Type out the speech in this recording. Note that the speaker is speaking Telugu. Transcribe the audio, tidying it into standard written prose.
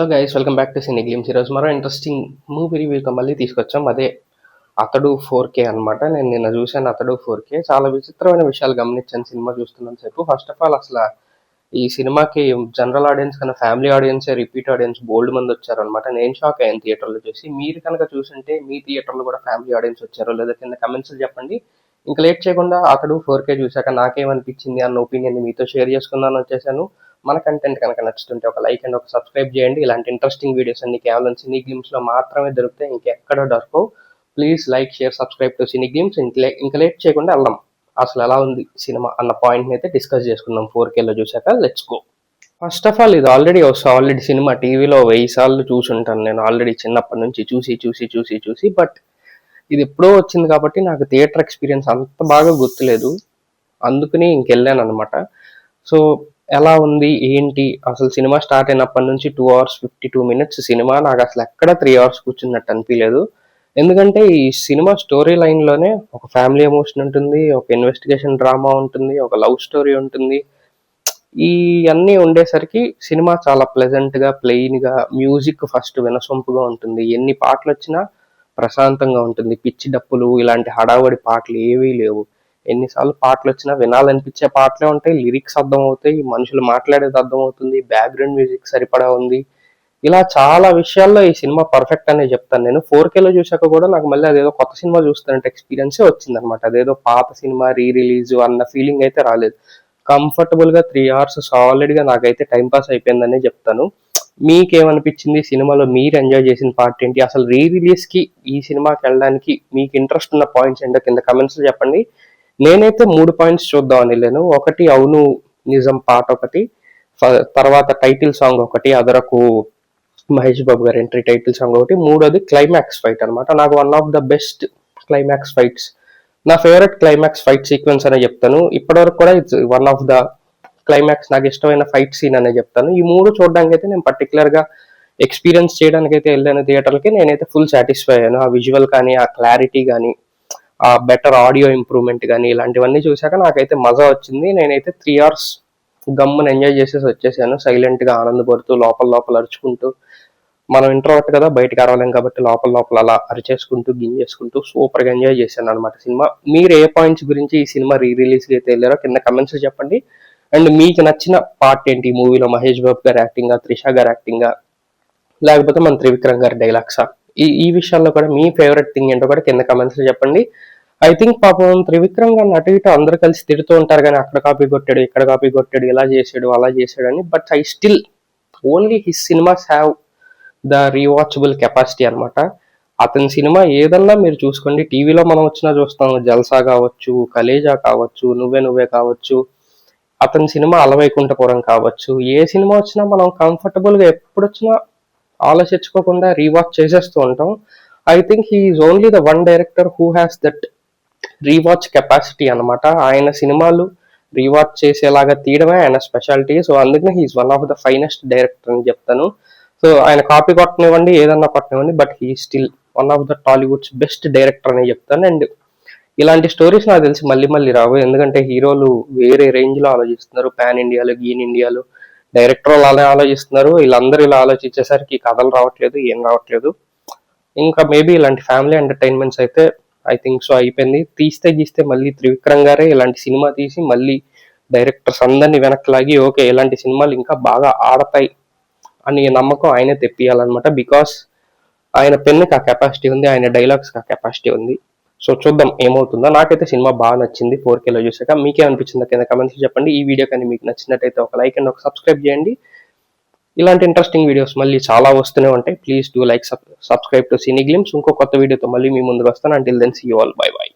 Hello guys, welcome back to cine glimpse. ఈరోజు మరో ఇంట్రెస్టింగ్ మూవీ రివ్యూతో మళ్ళీ తీసుకొచ్చాం. అదే అతడు 4K అనమాట. నేను నిన్న చూశాను అతడు 4K. చాలా విచిత్రమైన విషయాలు గమనించాను సినిమా చూస్తున్నంత సేపు. ఫస్ట్ ఆఫ్ ఆల్ అసలు ఈ సినిమాకి జనరల్ ఆడియన్స్ కన్నా ఫ్యామిలీ ఆడియన్సే రిపీట్ ఆడియన్స్ బోల్డ్ మంది వచ్చారనమాట. నేను షాక్ అయ్యాను థియేటర్లో చూసి. మీరు కనుక చూసుంటే మీ థియేటర్లో కూడా ఫ్యామిలీ ఆడియన్స్ వచ్చారో లేదా కింద కమెంట్స్ చెప్పండి. ఇంకా లేట్ చేయకుండా అతడు 4K చూశాక నాకేమనిపించింది అన్న ఒపీనియన్ మీతో షేర్ చేసుకుందామని వచ్చేసాను. మన కంటెంట్ కనుక నచ్చుతుంటే ఒక లైక్ అండ్ ఒక సబ్స్క్రైబ్ చేయండి. ఇలాంటి ఇంట్రెస్టింగ్ వీడియోస్ అన్ని కేవలం సినీ గ్లిమ్స్లో మాత్రమే దొరుకుతాయి, ఇంకెక్కడ దొరకవు. Please like, share, subscribe to cine glimpse. ఇంకా లేట్ చేయకుండా వెళ్దాం. అసలు ఎలా ఉంది సినిమా అన్న పాయింట్ని అయితే డిస్కస్ చేసుకుందాం 4Kలో చూశాక. Let's go. First of all ఇది ఆల్రెడీ సినిమా టీవీలో 1000 సార్లు చూసుంటాను నేను ఆల్రెడీ చిన్నప్పటి నుంచి చూసి. బట్ ఇది ఎప్పుడో వచ్చింది కాబట్టి నాకు థియేటర్ ఎక్స్పీరియన్స్ అంత బాగా గుర్తులేదు. అందుకని ఇంకెళ్ళాను అనమాట. సో ఎలా ఉంది ఏంటి అసలు సినిమా స్టార్ట్ అయినప్పటి నుంచి 2 hours 52 minutes సినిమా. నాకు అసలు ఎక్కడ 3 hours కూర్చున్నట్టు అనిపించలేదు. ఎందుకంటే ఈ సినిమా స్టోరీ లైన్లోనే ఒక ఫ్యామిలీ ఎమోషన్ ఉంటుంది, ఒక ఇన్వెస్టిగేషన్ డ్రామా ఉంటుంది, ఒక లవ్ స్టోరీ ఉంటుంది. ఈ అన్నీ ఉండేసరికి సినిమా చాలా ప్లెజెంట్గా, ప్లెయిన్గా, మ్యూజిక్ ఫస్ట్ వినసొంపుగా ఉంటుంది. ఎన్ని పాటలు వచ్చినా ప్రశాంతంగా ఉంటుంది. పిచ్చి డప్పులు ఇలాంటి హడావడి పాటలు ఏవీ లేవు. ఎన్నిసార్లు పాటలు వచ్చినా వినాలనిపించే పాటలే ఉంటాయి. లిరిక్స్ అర్థమవుతాయి, మనుషులు మాట్లాడేది అర్థమవుతుంది, బ్యాక్గ్రౌండ్ మ్యూజిక్ సరిపడా ఉంది. ఇలా చాలా విషయాల్లో ఈ సినిమా పర్ఫెక్ట్ అనే చెప్తాను నేను. 4Kలో చూశాక కూడా నాకు మళ్ళీ అదేదో కొత్త సినిమా చూస్తున్నట్టు ఎక్స్పీరియన్సే వచ్చిందనమాట. అదేదో పాత సినిమా రిలీజ్ అన్న ఫీలింగ్ అయితే రాలేదు. కంఫర్టబుల్గా 3 hours సాలిడ్గా నాకైతే టైంపాస్ అయిపోయిందనే చెప్తాను. మీకేమనిపించింది సినిమాలో? మీరు ఎంజాయ్ చేసిన పార్ట్ ఏంటి? అసలు రిలీజ్కి ఈ సినిమాకి వెళ్ళడానికి మీకు ఇంట్రెస్ట్ ఉన్న పాయింట్స్ ఏంటో కింద కమెంట్స్లో చెప్పండి. నేనైతే 3 పాయింట్స్ చూద్దామని వెళ్ళాను. ఒకటి అవును నిజం పాట ఒకటి, తర్వాత టైటిల్ సాంగ్ ఒకటి, అదరకు మహేష్ బాబు గారి ఎంట్రీ టైటిల్ సాంగ్ ఒకటి, మూడోది క్లైమాక్స్ ఫైట్ అనమాట. నాకు one of the best climax fights, నా ఫేవరెట్ క్లైమాక్స్ ఫైట్ సీక్వెన్స్ అనే చెప్తాను. ఇప్పటివరకు కూడా it's one of the climax నాకు ఇష్టమైన ఫైట్ సీన్ అనే చెప్తాను. ఈ మూడు చూడడానికి అయితే నేను పర్టికులర్గా ఎక్స్పీరియన్స్ చేయడానికి అయితే వెళ్ళాను థియేటర్కి. నేనైతే ఫుల్ సాటిస్ఫై అయ్యాను. ఆ విజువల్ కానీ, ఆ క్లారిటీ కానీ, ఆ బెటర్ ఆడియో ఇంప్రూవ్మెంట్ కానీ ఇలాంటివన్నీ చూశాక నాకైతే మజా వచ్చింది. నేనైతే 3 hours గమ్మున ఎంజాయ్ చేసేసి వచ్చేసాను. సైలెంట్గా ఆనందపడుతూ లోపల అరుచుకుంటూ. మనం ఇంట్రోవర్ట్ కదా, బయటకు అరవలేం కాబట్టి లోపల అలా అరిచేసుకుంటూ గింజేసుకుంటూ సూపర్గా ఎంజాయ్ చేశాను అనమాట సినిమా. మీరు ఏ పాయింట్స్ గురించి ఈ సినిమా రిలీజ్కి అయితే వెళ్ళారో కింద కమెంట్స్ చెప్పండి. అండ్ మీకు నచ్చిన పార్ట్ ఏంటి ఈ మూవీలో? మహేష్ బాబు గారి యాక్టింగా, త్రిష గారి యాక్టింగా, లేకపోతే మన త్రివిక్రమ్ గారి డైలాగ్సా? ఈ విషయాల్లో కూడా మీ ఫేవరెట్ థింగ్ ఏంటో కూడా కింద కమెంట్స్ చెప్పండి. ఐ థింక్ పాపం త్రివిక్రమ్ గారిని అటు ఇటు అందరూ కలిసి తిడుతూ ఉంటారు కానీ అక్కడ కాపీ కొట్టాడు, ఇక్కడ కాపీ కొట్టాడు, ఇలా చేశాడు, అలా చేశాడు అని. But I still only his cinemas have the rewatchable capacity అనమాట. అతని సినిమా ఏదన్నా మీరు చూసుకోండి, టీవీలో మనం వచ్చినా చూస్తాం. జల్సా కావచ్చు, కలేజా కావచ్చు, నువ్వే కావచ్చు, అతని సినిమా అలవైకుంఠపురం కావచ్చు, ఏ సినిమా వచ్చినా మనం కంఫర్టబుల్గా ఎప్పుడు వచ్చినా ఆలోచించుకోకుండా రీవాచ్ చేసేస్తూ ఉంటాం. I think he is only the one director who has that rewatch capacity అనమాట. ఆయన సినిమాలు రీవాచ్ చేసేలాగా తీయడమే ఆయన స్పెషాలిటీ. సో అందుకనే he is one of the finest director అని చెప్తాను. సో ఆయన కాపీ కొట్టనివ్వండి, ఏదన్నా కొట్టనివ్వండి, but he still one of the Tollywood's best director అని చెప్తాను. అండ్ ఇలాంటి స్టోరీస్ నాకు తెలిసి మళ్ళీ రావు. ఎందుకంటే హీరోలు వేరే రేంజ్లో ఆలోచిస్తున్నారు. పాన్ ఇండియాలో, గీన్ ఇండియాలో డైరెక్టర్ వాళ్ళు అలా ఆలోచిస్తున్నారు. వీళ్ళందరూ ఇలా ఆలోచించేసరికి కథలు రావట్లేదు, ఏం రావట్లేదు. ఇంకా మేబీ ఇలాంటి ఫ్యామిలీ ఎంటర్టైన్మెంట్స్ అయితే ఐ థింక్ సో అయిపోయింది. గీస్తే మళ్ళీ త్రివిక్రమ్ గారే ఇలాంటి సినిమా తీసి మళ్ళీ డైరెక్టర్స్ అందరినీ వెనక్కి లాగి ఓకే ఇలాంటి సినిమాలు ఇంకా బాగా ఆడతాయి అని నమ్మకం ఆయనే తెప్పియాలన్నమాట. బికాస్ ఆయన పెన్నుకి ఆ కెపాసిటీ ఉంది, ఆయన డైలాగ్స్కి ఆ కెపాసిటీ ఉంది. సో చూద్దాం ఏమవుతుందో. నాకైతే సినిమా బాగా నచ్చింది 4Kలో చూసాక. మీకేమనిపించిందో కింద కమెంట్స్ చెప్పండి. ఈ వీడియో కానీ మీకు నచ్చినట్టయితే ఒక లైక్ అండ్ ఒక సబ్స్క్రైబ్ చేయండి. ఇలాంటి ఇంట్రెస్టింగ్ వీడియోస్ మళ్ళీ చాలా వస్తూనే ఉంటాయి. Please do like, subscribe to cine glimpse. ఇంకో కొత్త వీడియోతో మళ్ళీ మీ ముందుకు వస్తాను. Until then see you all, bye by.